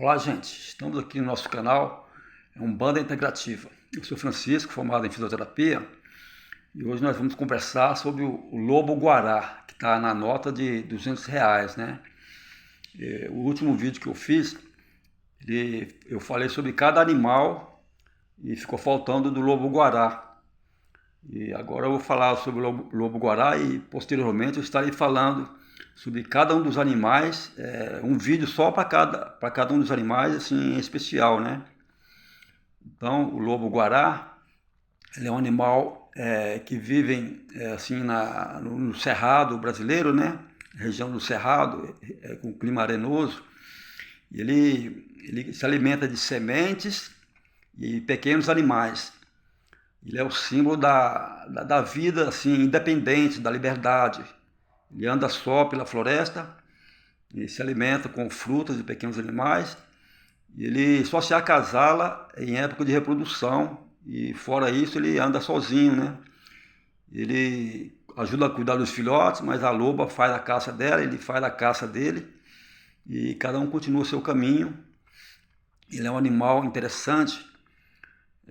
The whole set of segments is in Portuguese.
Olá, gente. Estamos aqui no nosso canal, é um Banda Integrativa. Eu sou Francisco, formado em fisioterapia, e hoje nós vamos conversar sobre o lobo-guará, que está na nota de R$ 200, né? O último vídeo que eu fiz, eu falei sobre cada animal e ficou faltando do lobo-guará. E agora eu vou falar sobre o lobo-guará e posteriormente eu estarei falando sobre cada um dos animais, um vídeo só para cada um dos animais, assim, em especial, né? Então, o lobo-guará, ele é um animal que vive assim no cerrado brasileiro, né? Região do cerrado, com clima arenoso. E ele se alimenta de sementes e pequenos animais. Ele é o símbolo da vida assim, independente, da liberdade. Ele anda só pela floresta, ele se alimenta com frutas de pequenos animais, e ele só se acasala em época de reprodução, e fora isso ele anda sozinho, né? Ele ajuda a cuidar dos filhotes, mas a loba faz a caça dela, ele faz a caça dele, e cada um continua o seu caminho. Ele é um animal interessante,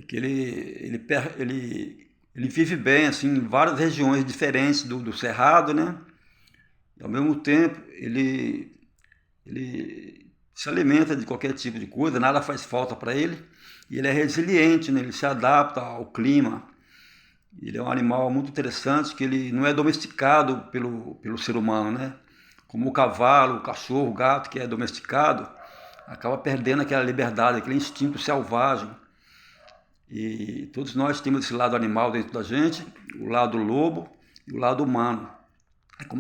que ele vive bem assim, em várias regiões diferentes do cerrado, né? E, ao mesmo tempo, ele se alimenta de qualquer tipo de coisa, nada faz falta para ele, e ele é resiliente, né? Ele se adapta ao clima. Ele é um animal muito interessante, que ele não é domesticado pelo ser humano, né? Como o cavalo, o cachorro, o gato, que é domesticado, acaba perdendo aquela liberdade, aquele instinto selvagem. E todos nós temos esse lado animal dentro da gente, o lado lobo e o lado humano.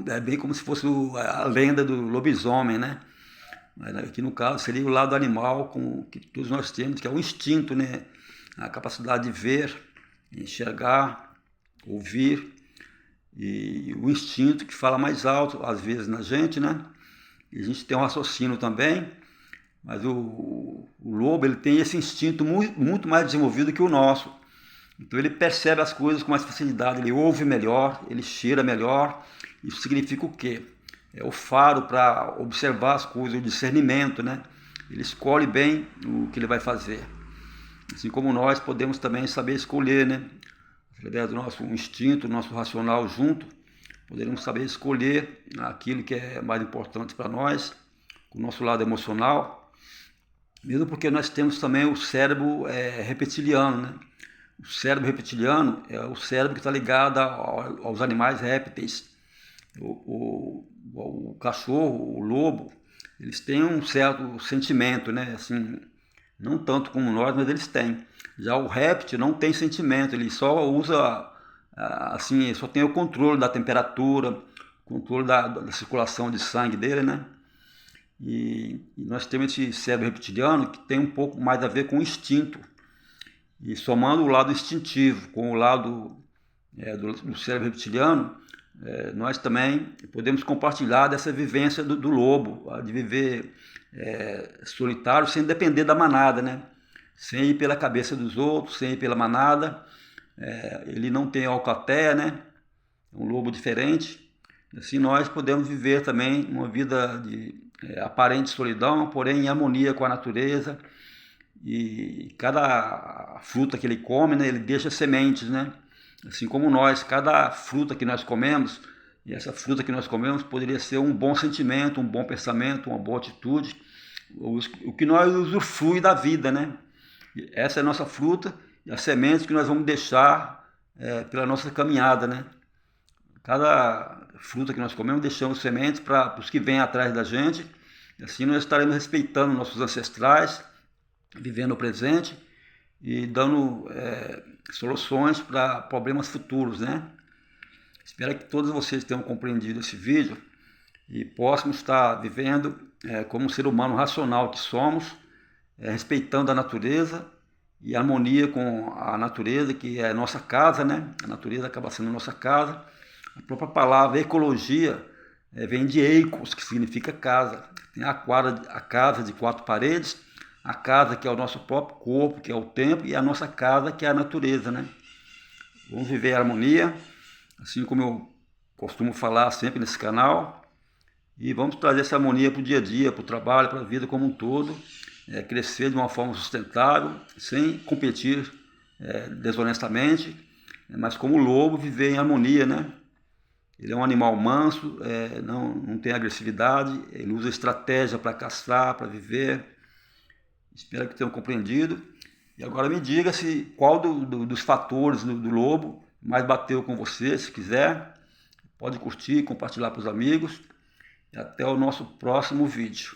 É bem como se fosse a lenda do lobisomem, né? Mas aqui no caso seria o lado animal que todos nós temos, que é o instinto, né? A capacidade de ver, enxergar, ouvir, e o instinto que fala mais alto às vezes na gente, né? E a gente tem um raciocínio também, mas o lobo ele tem esse instinto muito mais desenvolvido que o nosso. Então ele percebe as coisas com mais facilidade, ele ouve melhor, ele cheira melhor. Isso significa o quê? É o faro para observar as coisas, o discernimento, né? Ele escolhe bem o que ele vai fazer. Assim como nós podemos também saber escolher, né? Através do nosso instinto, do nosso racional junto, poderemos saber escolher aquilo que é mais importante para nós, com o nosso lado emocional, mesmo porque nós temos também o cérebro reptiliano, né? O cérebro reptiliano é o cérebro que está ligado aos animais répteis. O cachorro, o lobo, eles têm um certo sentimento, né? Assim, não tanto como nós, mas eles têm. Já o réptil não tem sentimento, ele só usa, assim, só tem o controle da temperatura, controle da circulação de sangue dele, né? E nós temos esse cérebro reptiliano que tem um pouco mais a ver com o instinto. E somando o lado instintivo com o lado do cérebro reptiliano, nós também podemos compartilhar dessa vivência do lobo, de viver solitário sem depender da manada, né? Sem ir pela cabeça dos outros, sem ir pela manada. Ele não tem alcatéia, né? É um lobo diferente. Assim nós podemos viver também uma vida de aparente solidão, porém em harmonia com a natureza. E cada fruta que ele come, né, ele deixa sementes, né? Assim como nós, cada fruta que nós comemos, e essa fruta que nós comemos poderia ser um bom sentimento, um bom pensamento, uma boa atitude, o que nós usufrui da vida, né? Essa é a nossa fruta e as sementes que nós vamos deixar pela nossa caminhada, né? Cada fruta que nós comemos, deixamos sementes para os que vêm atrás da gente, e assim nós estaremos respeitando nossos ancestrais, vivendo o presente e dando soluções para problemas futuros, né? Espero que todos vocês tenham compreendido esse vídeo e possam estar vivendo como um ser humano racional que somos, respeitando a natureza e harmonia com a natureza, que é a nossa casa, né? A natureza acaba sendo a nossa casa. A própria palavra ecologia vem de eikos, que significa casa. Tem a casa de quatro paredes, a casa que é o nosso próprio corpo, que é o templo, e a nossa casa, que é a natureza, né? Vamos viver a harmonia, assim como eu costumo falar sempre nesse canal, e vamos trazer essa harmonia para o dia a dia, para o trabalho, para a vida como um todo, crescer de uma forma sustentável, sem competir desonestamente, mas como lobo viver em harmonia, né? Ele é um animal manso, não tem agressividade, ele usa estratégia para caçar, para viver. Espero que tenham compreendido. E agora me diga qual dos fatores do lobo mais bateu com você. Se quiser, pode curtir, compartilhar para os amigos. E até o nosso próximo vídeo.